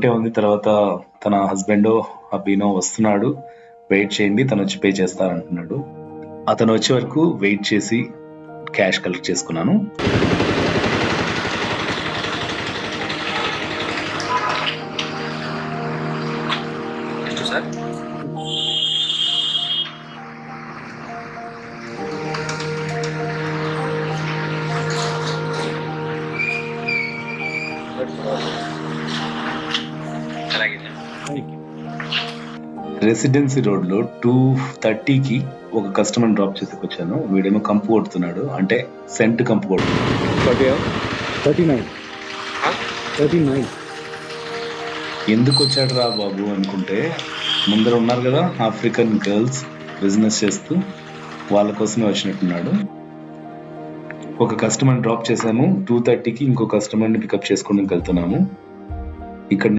ఒకటే ఉంది. తర్వాత తన హస్బెండ్ అభినో వస్తున్నాడు, వెయిట్ చేయండి, తను వచ్చి పే చేస్తారంటున్నాడు. అతను వచ్చే వరకు వెయిట్ చేసి క్యాష్ కలెక్ట్ చేసుకున్నాను. సార్ రెసిడెన్సీ రోడ్లో 2:30కి ఒక కస్టమర్ డ్రాప్ చేసి వచ్చాను. వీడేమో కంపు కొడుతున్నాడు, అంటే సెంట్ కంపు కొడుతున్నాడు. 39. ఎందుకు వచ్చాడు రా బాబు అనుకుంటే, ముందర ఉన్నారు కదా ఆఫ్రికన్ గర్ల్స్ బిజినెస్ చేస్తూ, వాళ్ళ కోసమే వచ్చినట్టున్నాడు. ఒక కస్టమర్ డ్రాప్ చేసాము 2:30కి, ఇంకో కస్టమర్ని పికప్ చేసుకోవడానికి వెళ్తున్నాము. ఇక్కడ